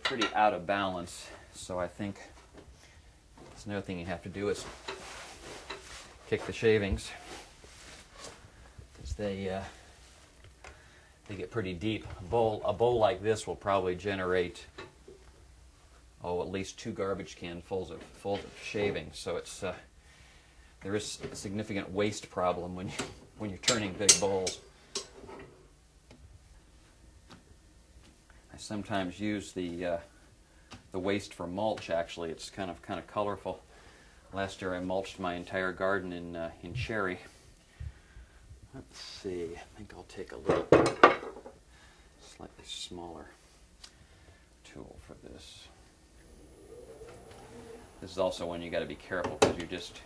pretty out of balance. So I think that's another thing you have to do is kick the shavings, because they get pretty deep. A bowl like this will probably generate at least 2 garbage can fulls of shavings. So it's there is a significant waste problem when you're turning big bowls. I sometimes use the waste for mulch. Actually, it's kind of colorful. Last year I mulched my entire garden in cherry. Let's see. I think I'll take a little slightly smaller tool for this. This is also when you got to be careful, because you're just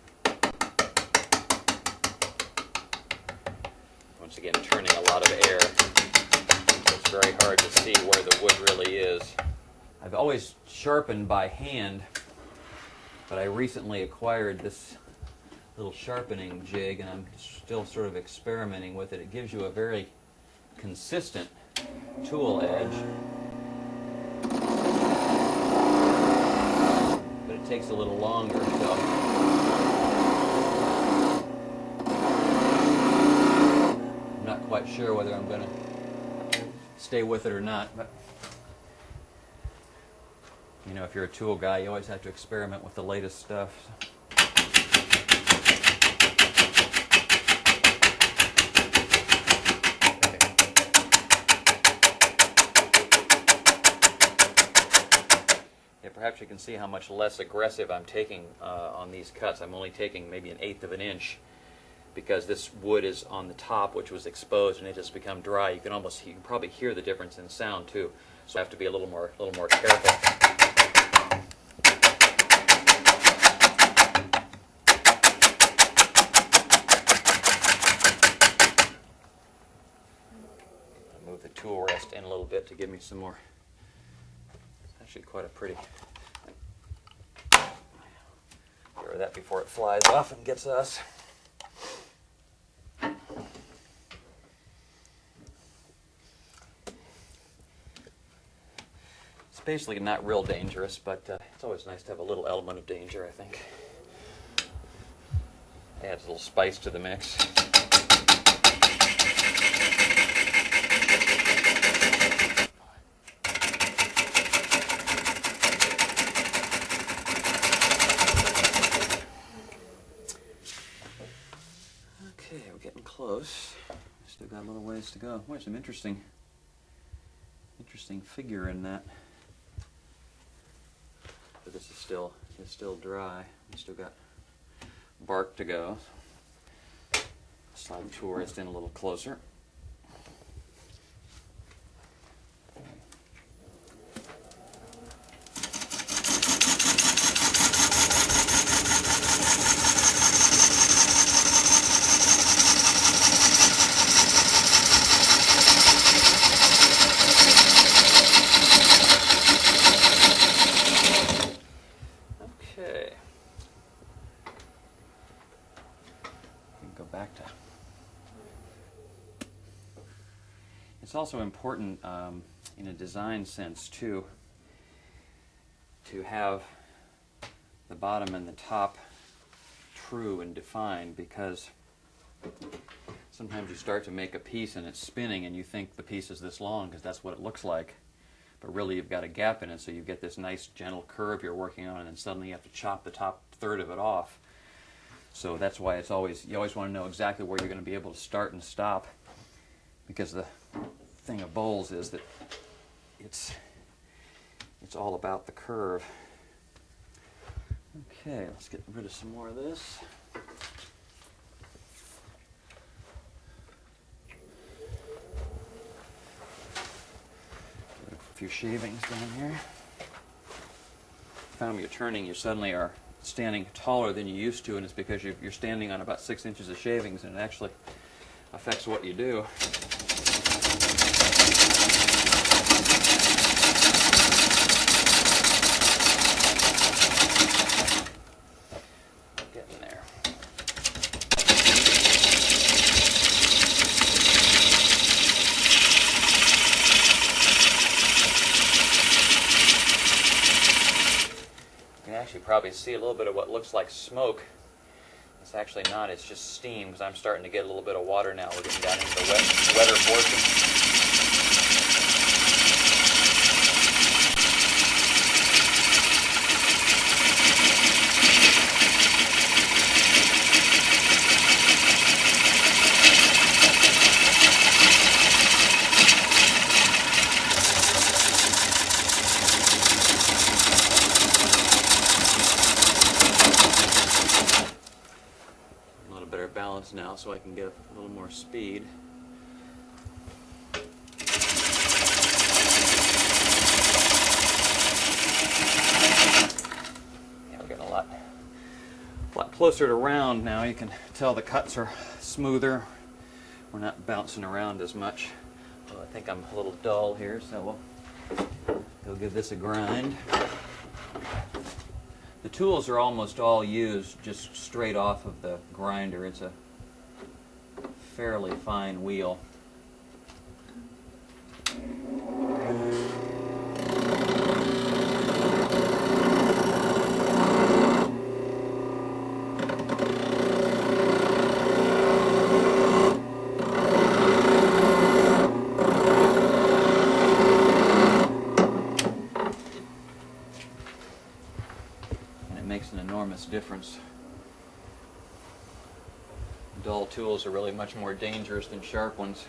once again turning a lot of air. It's very hard to see where the wood really is. I've always sharpened by hand, but I recently acquired this little sharpening jig, and I'm still sort of experimenting with it. It gives you a very consistent tool edge, but it takes a little longer, so I'm not quite sure whether I'm going to stay with it or not. But you know, if you're a tool guy, you always have to experiment with the latest stuff. Yeah, perhaps you can see how much less aggressive I'm taking on these cuts. I'm only taking maybe 1/8 of an inch, because this wood is on the top, which was exposed, and it has become dry. You can probably hear the difference in sound too. So I have to be a little more careful. Move the tool rest in a little bit to give me some more. It's actually quite a pretty. Get rid of that before it flies off and gets us. It's basically not real dangerous, but it's always nice to have a little element of danger, I think. Adds a little spice to the mix. Okay, we're getting close. Still got a little ways to go. Boy, some interesting figure in that. But this is still dry. We still got bark to go. Slide the tool rest in a little closer. It's also important in a design sense too to have the bottom and the top true and defined, because sometimes you start to make a piece and it's spinning and you think the piece is this long because that's what it looks like, but really you've got a gap in it, so you get this nice gentle curve you're working on, and then suddenly you have to chop the top third of it off. So that's why you always want to know exactly where you're going to be able to start and stop, because the thing of bowls is that it's all about the curve. Okay, let's get rid of some more of this. A few shavings down here. Found when you're turning, you suddenly are standing taller than you used to, and it's because you're standing on about 6 inches of shavings, and it actually affects what you do. Getting there. probably see a little bit of what looks like smoke. It's actually not, it's just steam, because I'm starting to get a little bit of water now. We're getting down into the wetter portion. Balance now so I can get a little more speed. Yeah, we're getting a lot closer to round now. You can tell the cuts are smoother. We're not bouncing around as much. Well, I think I'm a little dull here, so we'll give this a grind. The tools are almost all used just straight off of the grinder. It's a fairly fine wheel. Makes an enormous difference. Dull tools are really much more dangerous than sharp ones.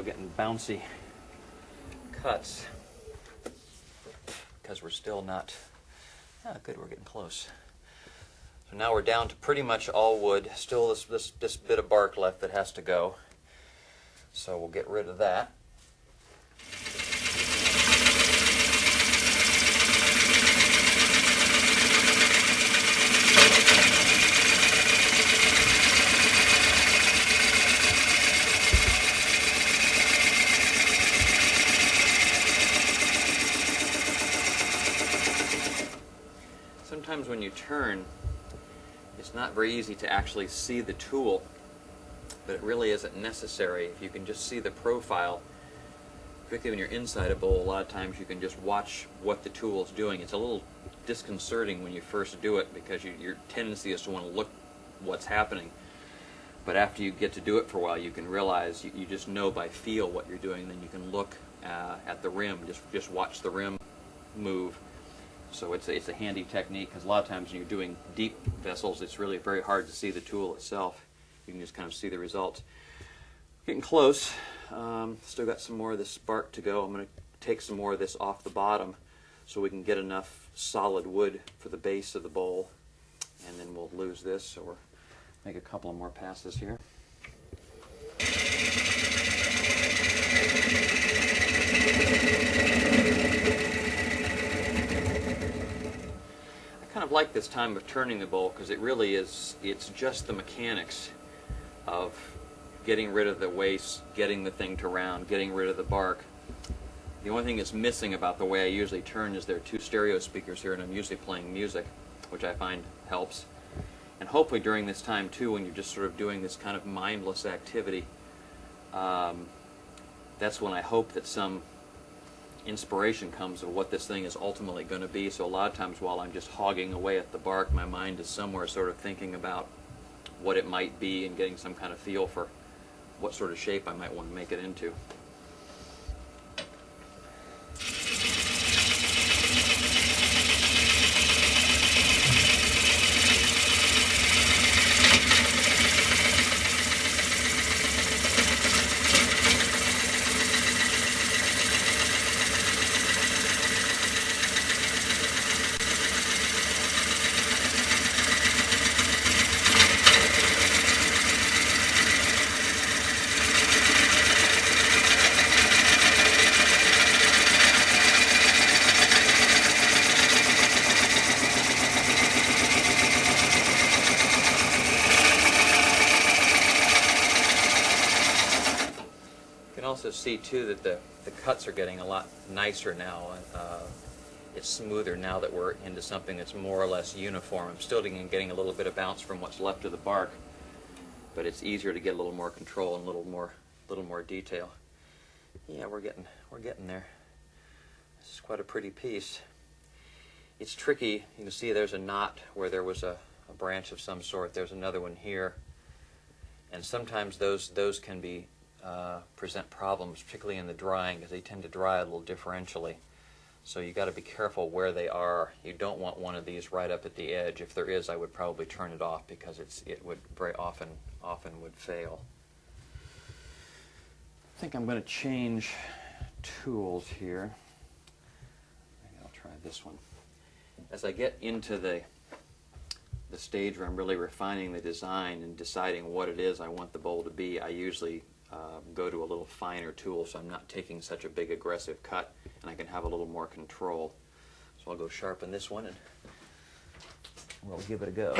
Getting bouncy cuts because we're still not good. We're getting close. So now we're down to pretty much all wood. Still this bit of bark left that has to go. So we'll get rid of that. Sometimes when you turn, it's not very easy to actually see the tool, but it really isn't necessary. If you can just see the profile, particularly when you're inside a bowl, a lot of times you can just watch what the tool is doing. It's a little disconcerting when you first do it because your tendency is to want to look what's happening. But after you get to do it for a while, you can realize you just know by feel what you're doing. Then you can look at the rim, just watch the rim move. So it's a handy technique because a lot of times when you're doing deep vessels, it's really very hard to see the tool itself. You can just kind of see the results. Getting close. Still got some more of this bark to go. I'm going to take some more of this off the bottom so we can get enough solid wood for the base of the bowl. And then we'll lose this or make a couple of more passes here. Kind of like this time of turning the bowl because it really is, it's just the mechanics of getting rid of the waste, getting the thing to round, getting rid of the bark. The only thing that's missing about the way I usually turn is there are two stereo speakers here and I'm usually playing music, which I find helps. And hopefully during this time too, when you're just sort of doing this kind of mindless activity, that's when I hope that some inspiration comes of what this thing is ultimately going to be. So a lot of times while I'm just hogging away at the bark, my mind is somewhere sort of thinking about what it might be and getting some kind of feel for what sort of shape I might want to make it into. also see too that the cuts are getting a lot nicer now. It's smoother now that we're into something that's more or less uniform. I'm still getting a little bit of bounce from what's left of the bark, but it's easier to get a little more control and a little more detail. Yeah, we're getting there. This is quite a pretty piece. It's tricky. You can see there's a knot where there was a branch of some sort. There's another one here, and sometimes those can be present problems, particularly in the drying, because they tend to dry a little differentially. So you got to be careful where they are. You don't want one of these right up at the edge. If there is, I would probably turn it off because it would very often would fail. I think I'm going to change tools here. Maybe I'll try this one. As I get into the stage where I'm really refining the design and deciding what it is I want the bowl to be, I usually go to a little finer tool, so I'm not taking such a big aggressive cut, and I can have a little more control. So I'll go sharpen this one, and we'll give it a go.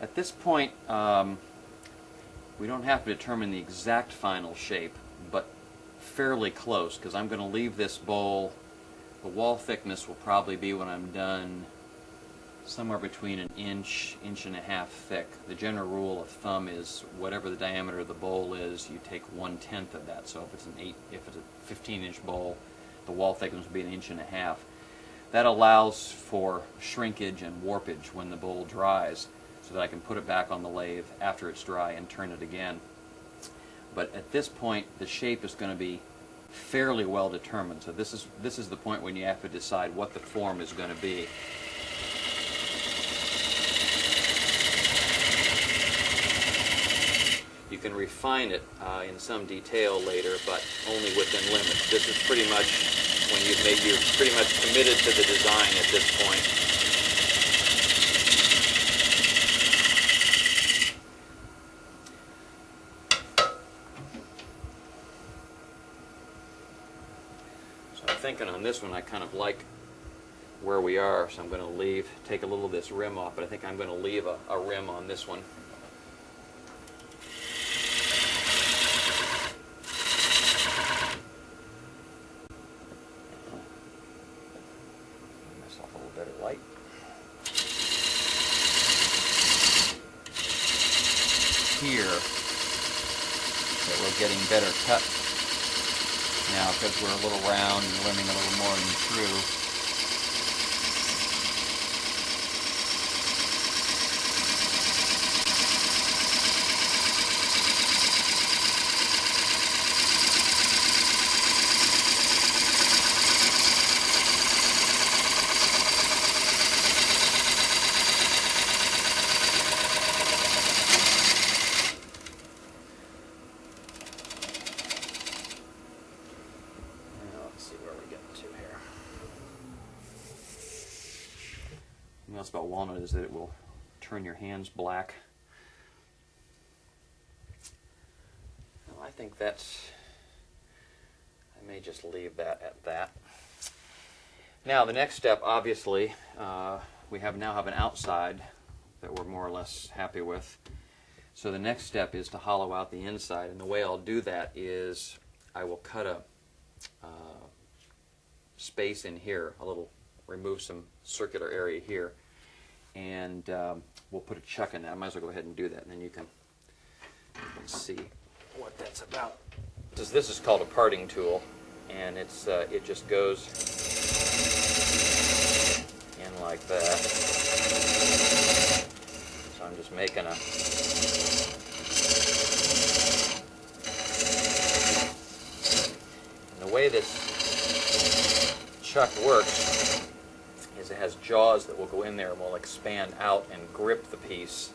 At this point, we don't have to determine the exact final shape, but fairly close, because I'm going to leave this bowl, the wall thickness will probably be, when I'm done, somewhere between an inch, inch and a half thick. The general rule of thumb is whatever the diameter of the bowl is, you take 1/10 of that. So if it's a 15-inch bowl, the wall thickness will be an inch and a half. That allows for shrinkage and warpage when the bowl dries, so that I can put it back on the lathe after it's dry and turn it again. But at this point, the shape is going to be fairly well determined. So this is the point when you have to decide what the form is going to be. You can refine it in some detail later, but only within limits. This is pretty much when you're pretty much committed to the design at this point. Thinking on this one, I kind of like where we are, so I'm going to take a little of this rim off, but I think I'm going to leave a rim on this one. Give myself a little bit of light. Here, so we're getting better cut now because we're a little round and limbing a little more than true. Something else about walnut is that it will turn your hands black. Well, I think I may just leave that at that. Now the next step, obviously, we now have an outside that we're more or less happy with. So the next step is to hollow out the inside, and the way I'll do that is I will cut a space in here, remove some circular area here, and we'll put a chuck in that. I might as well go ahead and do that, and then you can see what that's about. This is called a parting tool, and it just goes in like that. So I'm just making a and the way this chuck works is it has jaws that will go in there and will expand out and grip the piece.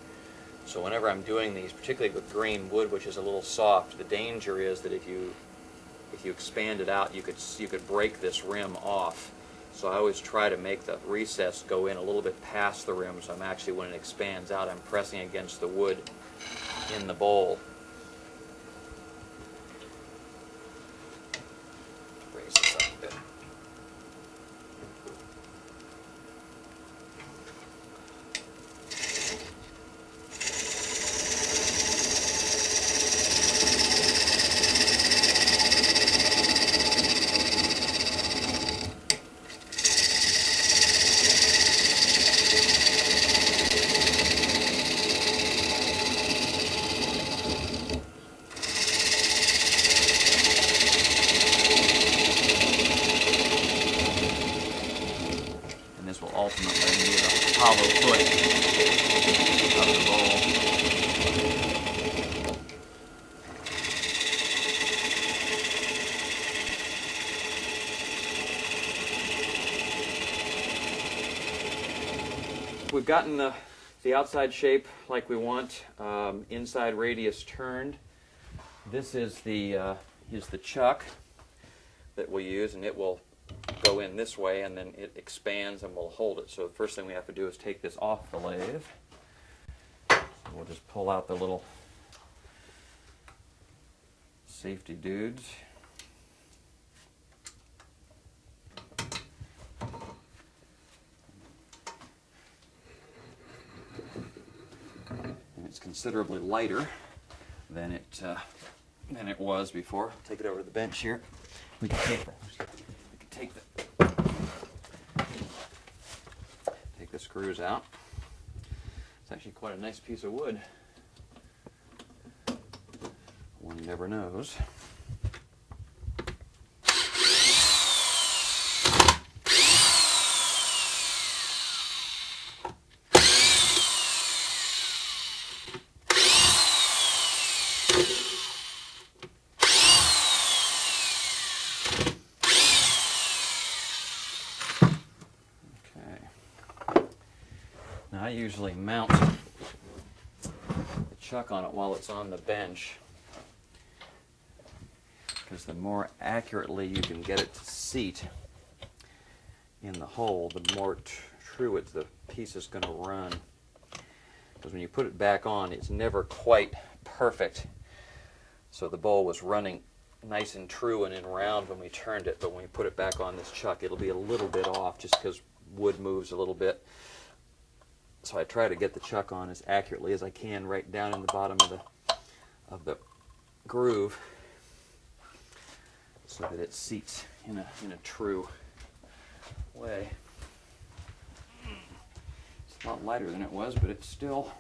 So whenever I'm doing these, particularly with green wood, which is a little soft, the danger is that if you expand it out, you could break this rim off. So I always try to make the recess go in a little bit past the rim, so I'm actually, when it expands out, I'm pressing against the wood in the bowl. Raise this up a bit. This will ultimately be the hollow foot of the bowl. We've gotten the outside shape like we want, inside radius turned. This is the chuck that we'll use, and it will go in this way, and then it expands and we'll hold it. So the first thing we have to do is take this off the lathe. So we'll just pull out the little safety dudes. And it's considerably lighter than it was before. Take it over to the bench here. We can take the screws out. It's actually quite a nice piece of wood. One never knows. I usually mount the chuck on it while it's on the bench, because the more accurately you can get it to seat in the hole, the more true the piece is going to run. Because when you put it back on, it's never quite perfect. So the bowl was running nice and true and in round when we turned it, but when we put it back on this chuck, it'll be a little bit off just because wood moves a little bit. So I try to get the chuck on as accurately as I can right down in the bottom of the groove, so that it seats in a true way. It's a lot lighter than it was, but it's still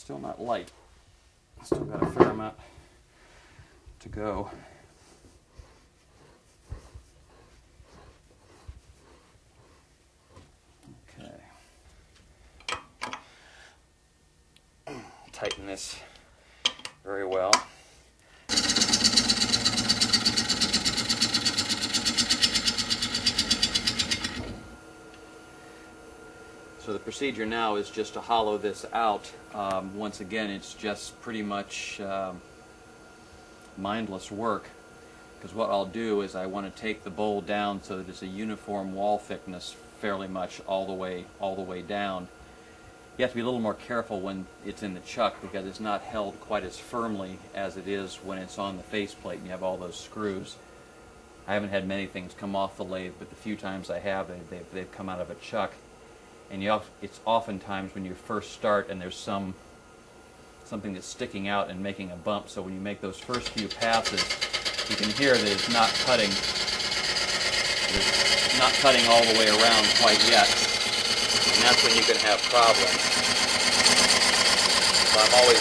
not light. Still got a fair amount to go. Tighten this very well. So the procedure now is just to hollow this out. Once again, it's just pretty much mindless work, because what I'll do is I want to take the bowl down so that it's a uniform wall thickness fairly much all the way down. You have to be a little more careful when it's in the chuck, because it's not held quite as firmly as it is when it's on the faceplate and you have all those screws. I haven't had many things come off the lathe, but the few times I have, they've come out of a chuck. And it's oftentimes when you first start and there's something that's sticking out and making a bump. So when you make those first few passes, you can hear that it's not cutting all the way around quite yet. And that's when you can have problems. So I'm always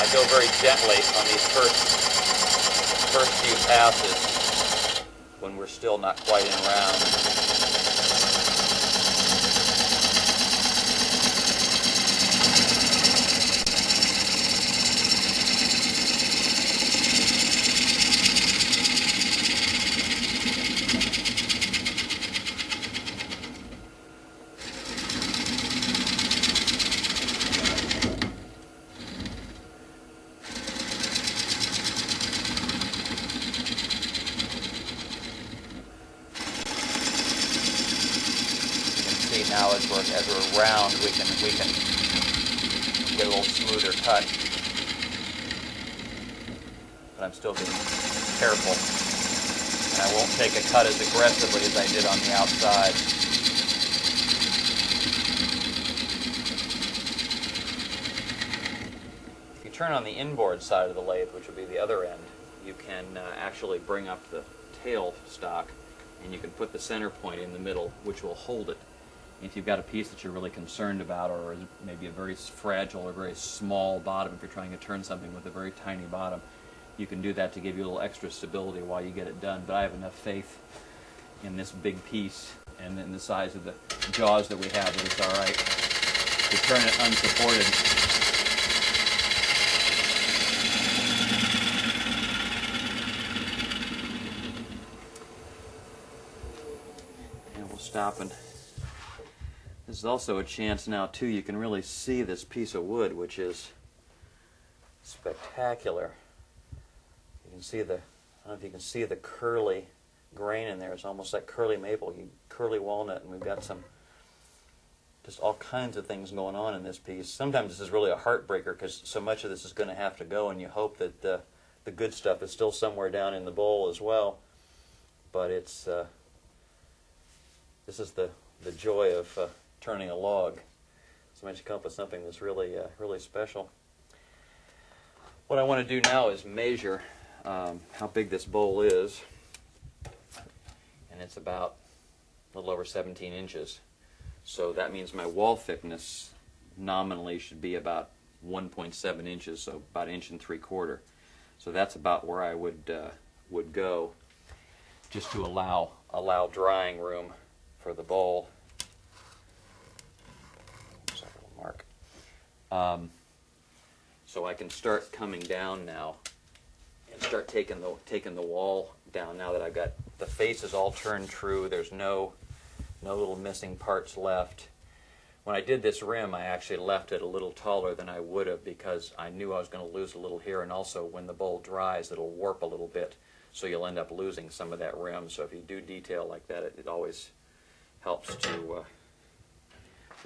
I go very gently on these first few passes when we're still not quite in round. a round, we can get a little smoother cut. But I'm still being careful, and I won't take a cut as aggressively as I did on the outside. If you turn on the inboard side of the lathe, which would be the other end, you can actually bring up the tail stock, and you can put the center point in the middle, which will hold it. If you've got a piece that you're really concerned about, or maybe a very fragile or very small bottom, if you're trying to turn something with a very tiny bottom, you can do that to give you a little extra stability while you get it done. But I have enough faith in this big piece and in the size of the jaws that we have that it's all right to turn it unsupported. And we'll stop, and this is also a chance now too, you can really see this piece of wood, which is spectacular. You can see the, I don't know if you can see the curly grain in there. It's almost like curly maple, curly walnut, and we've got some, just all kinds of things going on in this piece. Sometimes this is really a heartbreaker because so much of this is going to have to go, and you hope that the good stuff is still somewhere down in the bowl as well. But it's, this is the joy of turning a log. Sometimes you come up with something that's really, really special. What I want to do now is measure how big this bowl is, and it's about a little over 17 inches. So that means my wall thickness nominally should be about 1.7 inches, so about 1.75 inches. So that's about where I would go, just to allow drying room for the bowl. Sorry, a little mark. So I can start coming down now and start taking the wall down now that I've got the faces all turned true. There's no little missing parts left. When I did this rim, I actually left it a little taller than I would have because I knew I was going to lose a little here, and also when the bowl dries, it'll warp a little bit, so you'll end up losing some of that rim. So if you do detail like that, it always helps to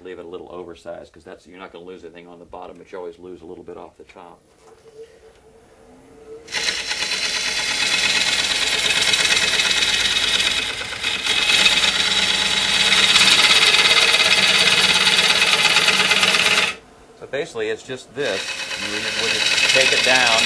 leave it a little oversized, because you're not going to lose anything on the bottom, but you always lose a little bit off the top. So basically it's just this. We just take it down.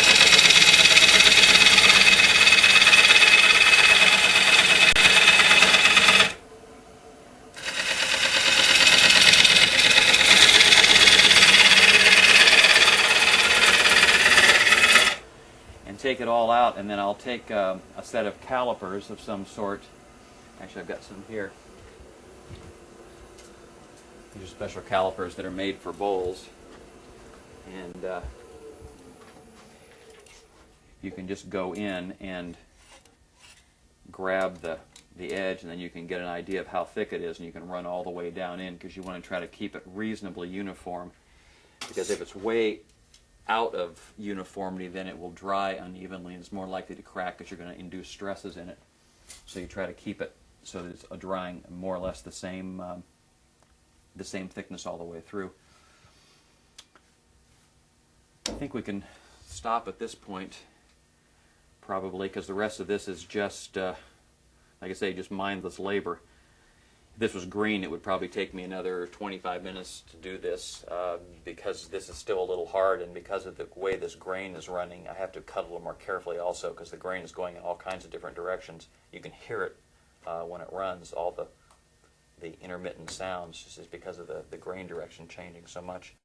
Take it all out, and then I'll take a set of calipers of some sort. Actually, I've got some here. These are special calipers that are made for bowls, and you can just go in and grab the edge, and then you can get an idea of how thick it is, and you can run all the way down in, because you want to try to keep it reasonably uniform, because if it's way out of uniformity, then it will dry unevenly and it's more likely to crack because you're going to induce stresses in it. So you try to keep it so that it's drying more or less the same thickness all the way through. I think we can stop at this point probably, because the rest of this is just, like I say, just mindless labor. If this was green, it would probably take me another 25 minutes to do this, because this is still a little hard, and because of the way this grain is running, I have to cut a little more carefully also, because the grain is going in all kinds of different directions. You can hear it when it runs, all the intermittent sounds, just because of the grain direction changing so much.